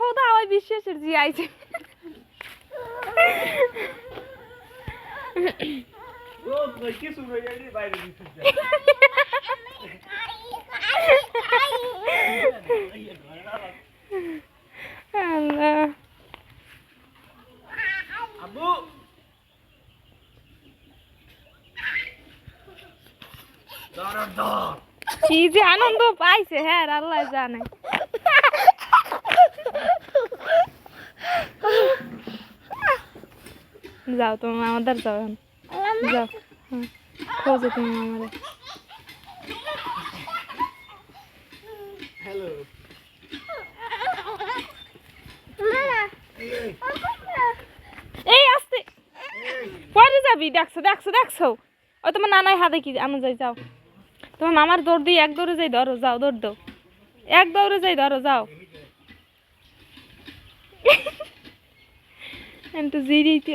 খোদা ওই বিশ্বাসের জি আইছে আল্লাহ আব্বু কি যে আনন্দ পাইছে হ্যাঁ আল্লাহ জানে যাও তুমি আমাদের যাও যাও খোঁজো তুমি আমাদের হ্যালো এই আসতে পরে যাবি দেখছো দেখছো দেখছো ও তোমার নানাই হাতে কি আমি যাই যাও তোমার মামার দৌড় দিয়ে এক দৌড়ে যাই ধরো যাও দৌড় দাও এক দৌড়ে যাই ধরো যাও আমি তো জিরিয়েছি